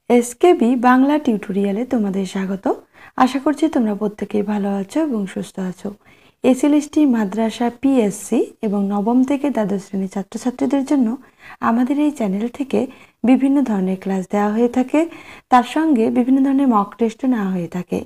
SKB Bangla টিউটোরিয়ালে তোমাদের স্বাগত। আশা করছি তোমরা প্রত্যেকেই ভালো আছো এবং সুস্থ আছো। এসএলএসটি মাদ্রাসা পিএসসি এবং নবম থেকে দ্বাদশ শ্রেণীর ছাত্রছাত্রীদের জন্য আমাদের এই চ্যানেল থেকে বিভিন্ন ধরনের ক্লাস দেওয়া হয়ে থাকে, তার সঙ্গে বিভিন্ন ধরনের মক টেস্টও নেওয়া হয়ে থাকে।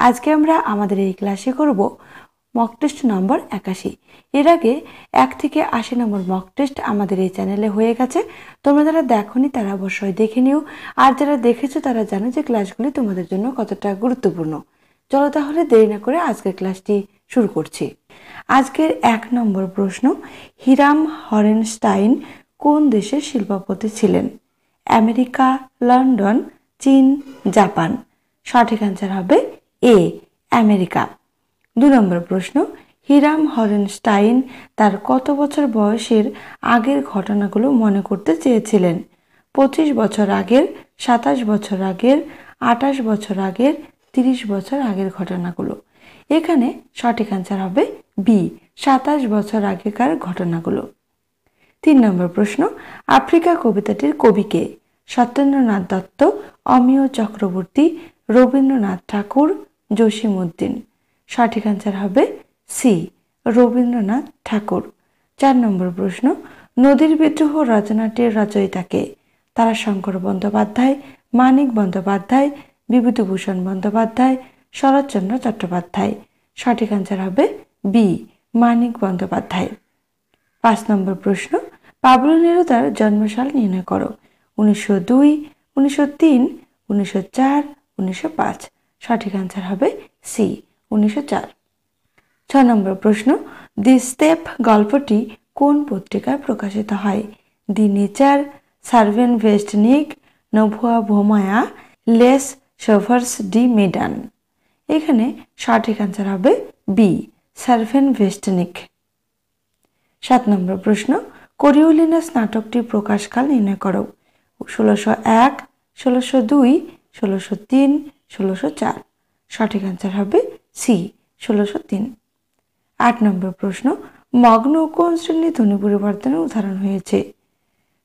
আজকে আমরা আমাদের এই ক্লাসে করব মক টেস্ট নম্বর 81। এর আগে 1 থেকে 80 নম্বর মক টেস্ট আমাদের এই চ্যানেলে হয়ে গেছে। তোমরা যারা দেখোনি তারা অবশ্যই দেখে নিও, আর যারা দেখেছো তারা জানো যে ক্লাসগুলি তোমাদের জন্য কতটা গুরুত্বপূর্ণ। চলো তাহলে দেরি না করে আজকের ক্লাসটি শুরু করছি। আজকের 1 নম্বর প্রশ্ন, হিরাম হরেনস্টাইন কোন দেশের শিল্পপতি ছিলেন? আমেরিকা, লন্ডন, চীন, জাপান। সঠিক অ্যান্সার হবে এ, আমেরিকা। 2 নম্বর প্রশ্ন, হিরাম হরেনস্টাইন তার কত বছর বয়সের আগের ঘটনাগুলো মনে করতে চেয়েছিলেন? 25 বছর আগের, 27 বছর আগের, 28 বছর আগের, 30 বছর আগের ঘটনাগুলো। এখানে সঠিক অ্যান্সার হবে বি, 27 বছর আগেকার ঘটনাগুলো। 3 নম্বর প্রশ্ন, আফ্রিকা কবিতাটির কবি কে? সত্যেন্দ্রনাথ দত্ত, অমিয় চক্রবর্তী, রবীন্দ্রনাথ ঠাকুর, জসিমউদ্দিন। সঠিক অ্যান্সার হবে সি, রবীন্দ্রনাথ ঠাকুর। 4 নম্বর প্রশ্ন, নদীর বিদ্রোহ রচনাটির রচয়িতা কে? তারাশঙ্কর বন্দ্যোপাধ্যায়, মানিক বন্দ্যোপাধ্যায়, বিভূতিভূষণ বন্দ্যোপাধ্যায়, শরৎচন্দ্র চট্টোপাধ্যায়। সঠিক অ্যান্সার হবে বি, মানিক বন্দ্যোপাধ্যায়। 5 নম্বর প্রশ্ন, পাবলো নেরুদার জন্মসাল নির্ণয় করো। 1902, 1903, 1904, 1905। সঠিক অ্যান্সার হবে সি, 1904। 6 নম্বর প্রশ্ন, দি স্টেপ গল্পটি কোন পত্রিকায় প্রকাশিত হয়? দি নেচার, সার্ভেন ভেস্টনিক, নভুয়া ভোমায়া, লেস শোভার্স ডি মেডান। এখানে সঠিক অ্যান্সার হবে বি, সার্ভেন ভেস্টনিক। 7 নম্বর প্রশ্ন, কোরিওলিনাস নাটকটির প্রকাশকাল নির্ণয় করো। 1601, 1602, 1603, 1604। সঠিক অ্যান্সার হবে সি, 1603। 8 নম্বর প্রশ্ন, মগ্ন কোন শ্রেণীর ধ্বনি পরিবর্তনের উদাহরণ হয়েছে?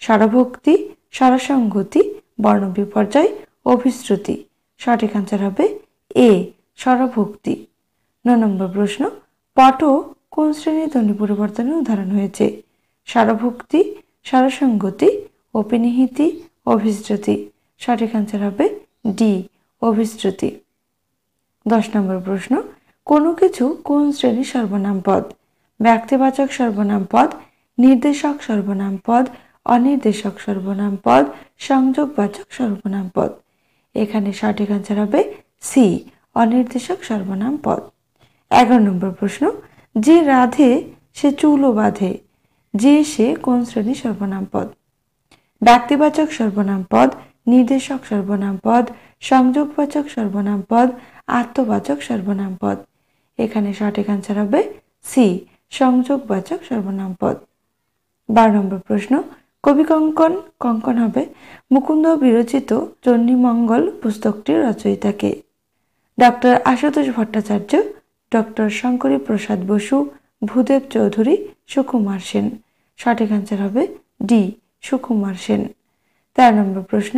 স্বরভক্তি, স্বরসংগতি, বর্ণবিপর্যয়, অভিশ্রুতি। সঠিক অ্যান্সার হবে এ, স্বরভক্তি। 9 নম্বর প্রশ্ন, পট কোন শ্রেণীর ধ্বনি পরিবর্তনের উদাহরণ হয়েছে? স্বরভক্তি, স্বরসংগতি, অপিনিহিতি, অভিশ্রুতি। সঠিক অ্যান্সার হবে ডি, অভিশ্রুতি। 10 নম্বর প্রশ্ন, কোনো কিছু কোন শ্রেণীর সর্বনাম পদ? ব্যক্তিবাচক সর্বনাম পদ, নির্দেশক সর্বনাম পদ, অনির্দেশক সর্বনাম পদ, সংযোগবাচক সর্বনাম পদ। এখানে সঠিক অ্যান্সার হবে সি, অনির্দেশক সর্বনাম পদ। 11 নম্বর প্রশ্ন, যে রাধে সে চুলও বাঁধে, যে সে কোন শ্রেণীর সর্বনাম পদ? ব্যক্তিবাচক সর্বনাম পদ, নির্দেশক সর্বনাম পদ, সংযোগবাচক সর্বনাম পদ, আত্মবাচক সর্বনাম পদ। এখানে সঠিক অ্যান্সার হবে সি, সংযোগবাচক সর্বনাম পদ। 12 নম্বর প্রশ্ন, কবি কঙ্কন, কঙ্কন হবে মুকুন্দ বিরচিত চণ্ডীমঙ্গল পুস্তকটির রচয়িতা কে? ডক্টর আশুতোষ ভট্টাচার্য, ডক্টর শঙ্করী প্রসাদ বসু, ভূদেব চৌধুরী, সুকুমার সেন। সঠিক অ্যান্সার হবে ডি, সুকুমার সেন। 13 নম্বর প্রশ্ন,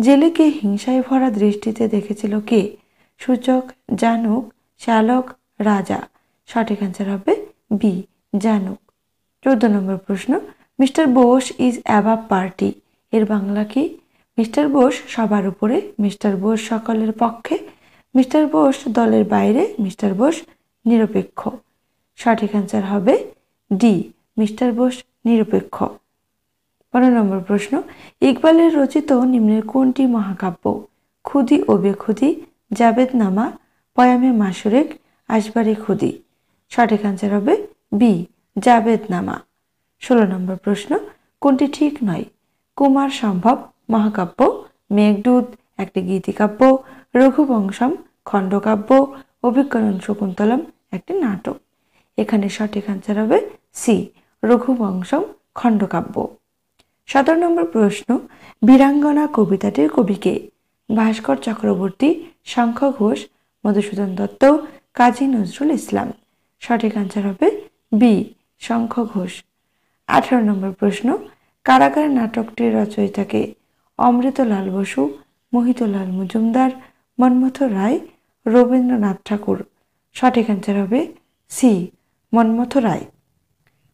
জেলেকে হিংসায় ভরা দৃষ্টিতে দেখেছিল কে? সূচক, জানুক, শ্যালক, রাজা। সঠিক অ্যান্সার হবে বি, জানুক। 14 নম্বর প্রশ্ন, mister Bose is above party এর বাংলা কি? মিস্টার বোস সবার উপরে, মিস্টার বোস সকলের পক্ষে, মিস্টার বোস দলের বাইরে, মিস্টার বোস নিরপেক্ষ। সঠিক অ্যান্সার হবে ডি, মিস্টার বোস নিরপেক্ষ। 15 নম্বর প্রশ্ন, ইকবালের রচিত নিম্নের কোনটি মহাকাব্য? খুদি ও বেখুদি, জাবেদনামা, পয়ামে মাসুরেক, আসবারি খুদি। সঠিক অ্যান্সার হবে বি, জাবেদনামা। 16 নম্বর প্রশ্ন, কোনটি ঠিক নয়? কুমার সম্ভব মহাকাব্য, মেঘদূত একটি গীতিকাব্য, রঘুবংশম খণ্ডকাব্য, অভিজ্ঞান শকুন্তলম একটি নাটক। এখানে সঠিক অ্যান্সার হবে সি, রঘুবংশম খণ্ডকাব্য। 17 নম্বর প্রশ্ন, বীরাঙ্গনা কবিতাটির কবি কে? ভাস্কর চক্রবর্তী, শঙ্খ ঘোষ, মধুসূদন দত্ত, কাজী নজরুল ইসলাম। সঠিক অ্যান্সার হবে বি, শঙ্খ ঘোষ। 18 নম্বর প্রশ্ন, কারাগার নাটকটির রচয়িতা কে? অমৃতলাল বসু, মোহিতলাল মজুমদার, মন্মথ রায়, রবীন্দ্রনাথ ঠাকুর। সঠিক অ্যান্সার হবে সি, মন্মথ রায়।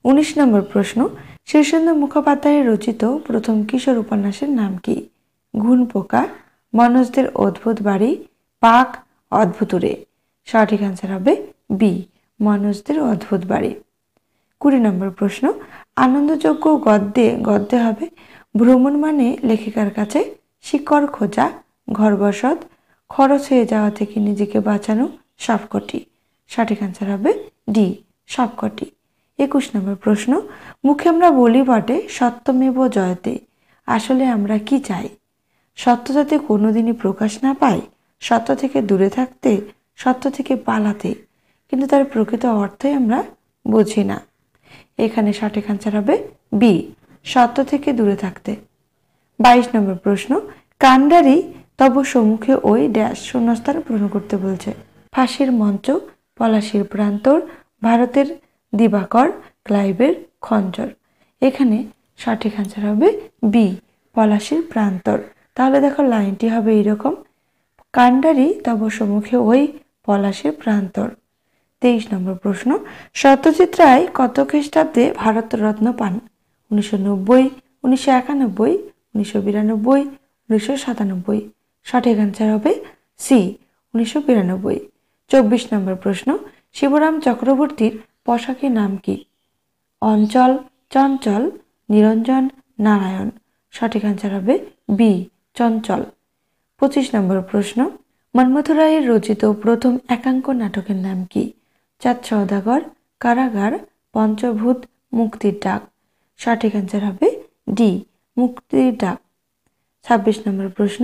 19 নম্বর প্রশ্ন, শীর্ষেন্দু মুখোপাধ্যায়ের রচিত প্রথম কিশোর উপন্যাসের নাম কি? ঘুণ পোকা, মনোজদের অদ্ভুত বাড়ি, পাক, অদ্ভুতুরে। সঠিক অ্যান্সার হবে বি, মনোজদের অদ্ভুত বাড়ি। 20 নম্বর প্রশ্ন, আনন্দযোগ্য গদ্যে হবে ভ্রমণ মানে লেখিকার কাছে শিকড় খোঁজা, ঘরবসত, খরচ হয়ে যাওয়া থেকে নিজেকে বাঁচানো, সবকটি। সঠিক অ্যান্সার হবে ডি, সবকটি। 21 নম্বর প্রশ্ন, মুখে আমরা বলি বটে সত্যমেব জয়তে, আসলে আমরা কি চাই? সত্য যাতে কোনোদিনই প্রকাশ না পায়, সত্য থেকে দূরে থাকতে, সত্য থেকে পালাতে, কিন্তু তার প্রকৃত অর্থই আমরা বুঝি না। এখানে সঠিক অ্যান্সার হবে বি, সত্য থেকে দূরে থাকতে। 22 নম্বর প্রশ্ন, কান্ডারি তব সম্মুখে ওই ড্যাশ শূন্যস্থান পূরণ করতে বলছে। ফাঁসির মঞ্চ, পলাশির প্রান্তর, ভারতের দিবাকর, ক্লাইভের খঞ্জর। এখানে সঠিক অ্যান্সার হবে বি, পলাশির প্রান্তর। তাহলে দেখো লাইনটি হবে এইরকম, কান্ডারি তব সম্মুখে ওই পলাশির প্রান্তর। 23 নম্বর প্রশ্ন, সত্যজিৎ রায় কত খ্রিস্টাব্দে ভারতরত্ন পান? 1990, 1991, 1992, 1997। সঠিক অ্যান্সার হবে সি, 1992। 24 নম্বর প্রশ্ন, শিবরাম চক্রবর্তীর পোশাকের নাম কি? অঞ্চল, চঞ্চল, নিরঞ্জন, নারায়ণ। সঠিক অ্যান্সার হবে বি, চঞ্চল। 25 নম্বর প্রশ্ন, মন্মথ রায়ের রচিত প্রথম একাঙ্ক নাটকের নাম কি? চাঁদ সওদাগর, কারাগার, পঞ্চভূত, মুক্তির ডাক। সঠিক অ্যান্সার হবে ডি, মুক্তির ডাক। 26 নম্বর প্রশ্ন,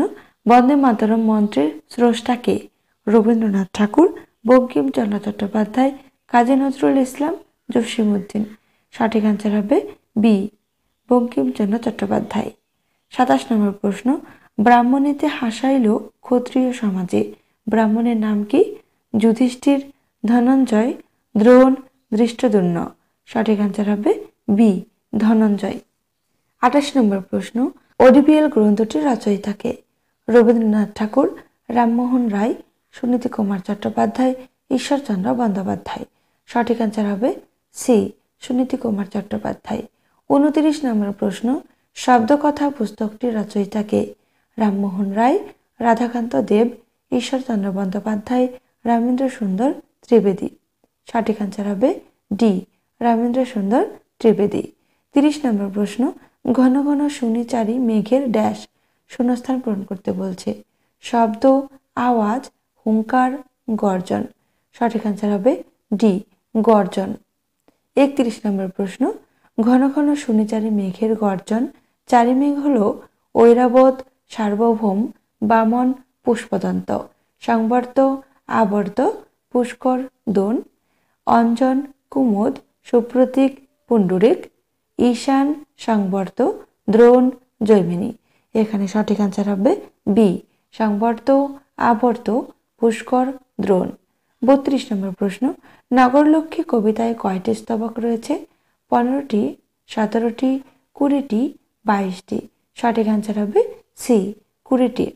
বন্দে মাতরম মন্ত্রের স্রষ্টা কে? রবীন্দ্রনাথ ঠাকুর, বঙ্কিমচন্দ্র চট্টোপাধ্যায়, কাজী নজরুল ইসলাম, জসিমউদ্দিন। সঠিক অ্যান্সার হবে বি, বঙ্কিমচন্দ্র চট্টোপাধ্যায়। 27 নম্বর প্রশ্ন, ব্রাহ্মণীতে হাসাইল ক্ষত্রিয় সমাজে, ব্রাহ্মণের নাম কি? যুধিষ্ঠির, ধনঞ্জয়, দ্রোণ, ধৃষ্টদ্যুম্ন। সঠিক অ্যান্সার হবে বি, ধনঞ্জয়। 28 নম্বর প্রশ্ন, ওডিবিএল গ্রন্থটির রচয়িতা কে? রবীন্দ্রনাথ ঠাকুর, রামমোহন রায়, সুনীতি কুমার চট্টোপাধ্যায়, ঈশ্বরচন্দ্র বন্দ্যোপাধ্যায়। সঠিক অ্যান্সার হবে সি, সুনীতি কুমার চট্টোপাধ্যায়। 29 নম্বর প্রশ্ন, শব্দকথা পুস্তকটির রচয়িতা কে? রামমোহন রায়, রাধাকান্ত দেব, ঈশ্বরচন্দ্র বন্দ্যোপাধ্যায়, রামেন্দ্র সুন্দর ত্রিবেদী। সঠিক অ্যান্সার হবে ডি, রামেন্দ্র সুন্দর ত্রিবেদী। 30 নম্বর প্রশ্ন, ঘন ঘন শুনি চারি মেঘের ড্যাশ শূন্যস্থান পূরণ করতে বলছে। শব্দ, আওয়াজ, হুঙ্কার, গর্জন। সঠিক অ্যান্সার হবে ডি, গর্জন। 31 নম্বর প্রশ্ন, ঘন ঘন শুনি চারি মেঘের গর্জন, চারি মেঘ হল ঐরাবত, সার্বভৌম, বামন, পুষ্পদন্ত। সংবর্ত, আবর্ত, পুষ্কর, দোন, অঞ্জন, কুমুদ, সুপ্রতীক, পুণ্ডরিক, ঈশান, সংবর্ত, দ্রোণ, জৈমিনী। এখানে সঠিক অ্যান্সার হবে বি, সংবর্ত, আবর্ত, পুষ্কর, দ্রোণ। 32 নম্বর প্রশ্ন, নগরলক্ষ্মী কবিতায় কয়টি স্তবক রয়েছে? 15টি, 17টি, 20টি, 22টি। সঠিক অ্যান্সার হবে সি, 20টি।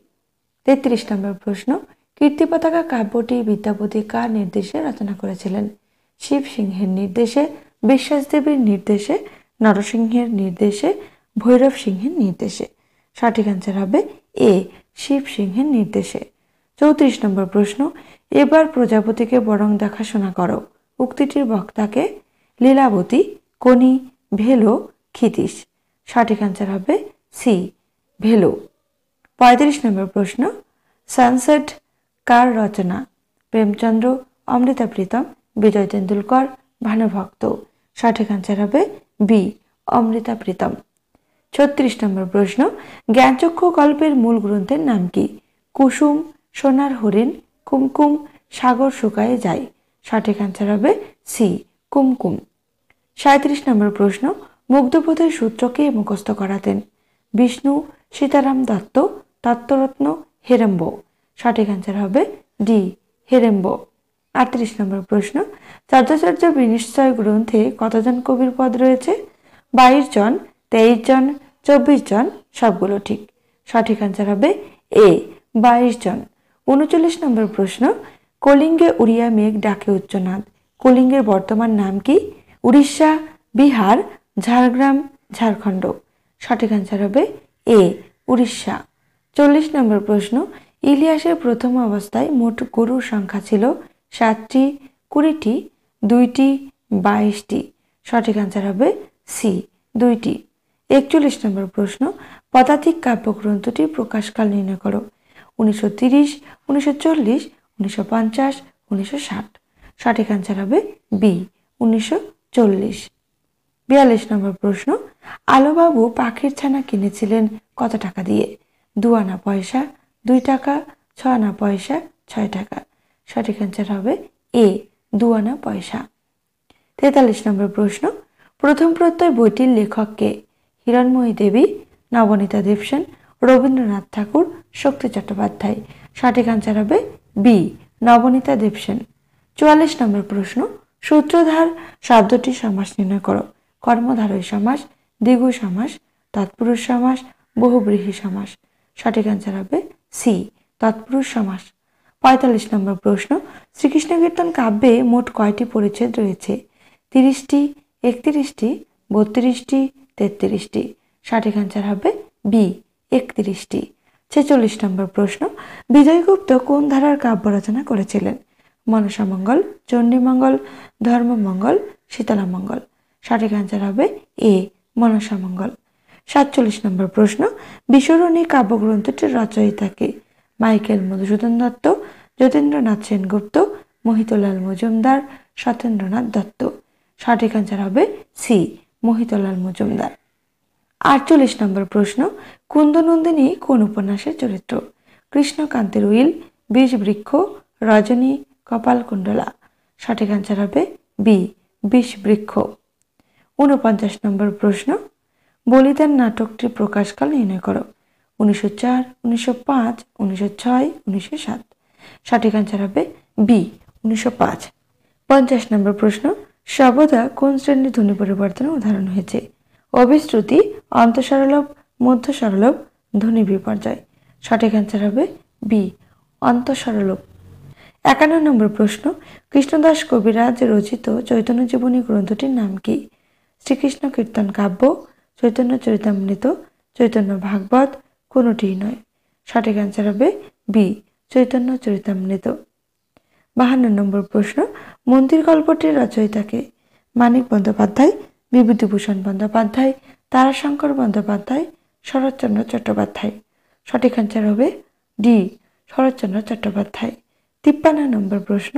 33 নম্বর প্রশ্ন, কীর্তি পতাকা কাব্যটি বিদ্যাপতি কার নির্দেশে রচনা করেছিলেন? শিব সিংহের নির্দেশে, বিশ্বাস দেবীর নির্দেশে, নরসিংহের নির্দেশে, ভৈরব সিংহের নির্দেশে। সঠিক অ্যান্সার হবে এ, শিব সিংহের নির্দেশে। 34 নম্বর প্রশ্ন, এবার প্রজাপতিকে বরং দেখাশোনা করো উক্তিটির বক্তাকে? লীলাবতী, কনি, ভেলো, ক্ষিতীশ। সঠিক অ্যান্সার হবে সি, ভেলো। 35 নম্বর প্রশ্ন, সানসেট কার রচনা? প্রেমচন্দ্র, অমৃতা প্রীতম, বিজয় তেন্ডুলকর, ভানুভক্ত। সঠিক অ্যান্সার হবে বি, অমৃতা প্রীতম। 36 নম্বর প্রশ্ন, জ্ঞানচক্ষু গল্পের মূল গ্রন্থের নাম কি? কুসুম, সোনার হরিণ, কুমকুম, সাগর শুকায়ে যায়। সঠিক অ্যান্সার হবে সি, কুমকুম। 37 নম্বর প্রশ্ন, মুগ্ধবোধের সূত্রকে মুখস্থ করাতেন? বিষ্ণু, সীতারাম দত্ত, তত্ত্বরত্ন, হেরম্ব। সঠিক অ্যান্সার হবে ডি, হেরেম্ব। 38 নম্বর প্রশ্ন, চার্যাচার্য বিনিশ্চয় গ্রন্থে কতজন কবির পদ রয়েছে? 22 জন, 23 জন, 24 জন, সবগুলো ঠিক। সঠিক অ্যান্সার হবে এ 22 জন। 39 নম্বর প্রশ্ন, কলিঙ্গে উড়িয়া মেঘ ডাকে উচ্চনাদ, কলিঙ্গের বর্তমান নাম কি? উড়িষ্যা, বিহার, ঝাড়গ্রাম, ঝাড়খণ্ড। সঠিক অ্যান্সার হবে এ উড়িষ্যা। 40 নম্বর প্রশ্ন, ইলিয়াসের প্রথম অবস্থায় মোট গরুর সংখ্যা ছিল 7টি, 20টি, 2টি, 22টি। সঠিক অ্যান্সার হবে সি 2টি। 41 নম্বর প্রশ্ন, পদাতিক কাব্যগ্রন্থটির প্রকাশকাল নির্ণয় করো। 1930, 1940, 1950, 1960। সঠিক অ্যান্সার হবে বি 1940। 42 নম্বর প্রশ্ন, আলোবাবু পাখির ছানা কিনেছিলেন কত টাকা দিয়ে? 2 আনা পয়সা, 2 টাকা, 6 আনা পয়সা, 6 টাকা। সঠিক অ্যান্সার হবে এ 2 আনা পয়সা। 43 নম্বর প্রশ্ন, প্রথম প্রত্যয় বইটির লেখক কে? হিরণময়ী দেবী, নবনীতা দেবসেন, রবীন্দ্রনাথ ঠাকুর, শক্তি চট্টোপাধ্যায়। সঠিক অ্যান্সার হবে বি নবনীতা দেবসেন। 44 নম্বর প্রশ্ন, সূত্রধার শব্দটির সমাস নির্ণয় করো। কর্মধারয় সমাস, দ্বিগু সমাস, তৎপুরুষ সমাস, বহুব্রীহি সমাস। সঠিক অ্যান্সার হবে সি তৎপুরুষ সমাস। 45 নম্বর প্রশ্ন, শ্রীকৃষ্ণ কীর্তন কাব্যে মোট কয়টি পরিচ্ছেদ রয়েছে? 30টি, 31টি, 32টি, 33টি। সঠিক অ্যান্সার হবে বি 31টি। 46 নম্বর প্রশ্ন, বিজয়গুপ্ত কোন ধারার কাব্য রচনা করেছিলেন? মনসামঙ্গল, চণ্ডীমঙ্গল, ধর্মমঙ্গল, শীতলামঙ্গল। সঠিক অ্যান্সার হবে এ মনসামঙ্গল। 47 নম্বর প্রশ্ন, বিশ্বরণী কাব্যগ্রন্থটির রচয়িতা কে? মাইকেল মধুসূদন দত্ত, যতীন্দ্রনাথ সেনগুপ্ত, মোহিতলাল মজুমদার, সত্যেন্দ্রনাথ দত্ত। সঠিক অ্যান্সার হবে সি মোহিতলাল মজুমদার। 48 নম্বর প্রশ্ন, কুন্দনন্দিনী কোন উপন্যাসের চরিত্র? কৃষ্ণকান্তের উইল, বিষবৃক্ষ, রজনী, কপালকুণ্ডলা। সঠিক অ্যান্সার হবে বি বিষবৃক্ষ। 49 নম্বর প্রশ্ন, বলিদান নাটকটির প্রকাশকাল নির্ণয় করো। 1904, 1905, 1906, 1907। সঠিক অ্যান্সার হবে বি 1905। 50 নম্বর প্রশ্ন, সর্বদা কোন শ্রেণীর ধ্বনি পরিবর্তনের উদাহরণ হয়েছে? অভিশ্রুতি, অন্তঃস্বরলোপ, মধ্যস্বরলোপ, ধ্বনি বিপর্যয়। সঠিক অ্যান্সার হবে বি অন্তঃস্বরলোপ। 51 নম্বর প্রশ্ন, কৃষ্ণদাস কবিরাজ রচিত চৈতন্য জীবনী গ্রন্থটির নাম কি? শ্রীকৃষ্ণ কীর্তন কাব্য, চৈতন্য চরিতামৃত, চৈতন্য ভাগবত, কোনোটিই নয়। সঠিক অ্যান্সার হবে বি চৈতন্য চরিতামৃত। 52 নম্বর প্রশ্ন, মন্দির গল্পটির রচয়িতা কে? মানিক বন্দ্যোপাধ্যায়, বিভূতিভূষণ বন্দ্যোপাধ্যায়, তারাশঙ্কর বন্দ্যোপাধ্যায়, শরৎচন্দ্র চট্টোপাধ্যায়। সঠিক অ্যান্সার হবে ডি শরৎচন্দ্র চট্টোপাধ্যায়। 53 নম্বর প্রশ্ন,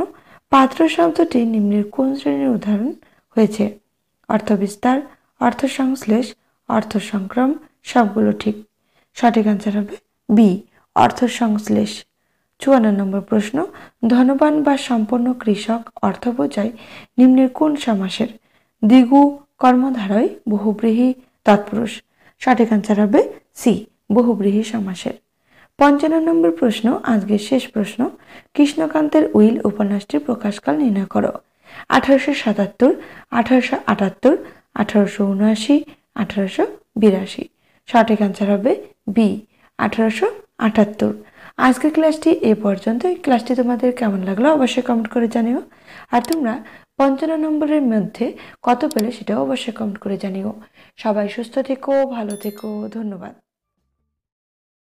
পাত্র শব্দটি নিম্নের কোন শ্রেণীর উদাহরণ হয়েছে? অর্থবিস্তার, অর্থসংশ্লেষ, অর্থসংক্রম, সবগুলো ঠিক। সঠিক অ্যান্সার হবে বি অর্থসংশ্লেষ। 54 নম্বর প্রশ্ন, ধনবান বা সম্পন্ন কৃষক অর্থ বোঝায় নিম্নের কোন সমাসের? দ্বিগু, কর্মধারয়, বহুব্রীহি, তৎপুরুষ। সঠিক অ্যান্সার হবে সি বহুব্রীহি সমাসের। 55 নম্বর প্রশ্ন, আজকের শেষ প্রশ্ন, কৃষ্ণকান্তের উইল উপন্যাসটির প্রকাশকাল নির্ণয় করো। 1877, 1878, 1879, 1882। সঠিক অ্যান্সার হবে বি 1878। আজকের ক্লাসটি এ পর্যন্ত। এই ক্লাসটি তোমাদের কেমন লাগলো অবশ্যই কমেন্ট করে জানিও। আর তোমরা 55 নম্বরের মধ্যে কত পেলে সেটাও অবশ্যই কমেন্ট করে জানিও। সবাই সুস্থ থেকো, ভালো থেকো, ধন্যবাদ।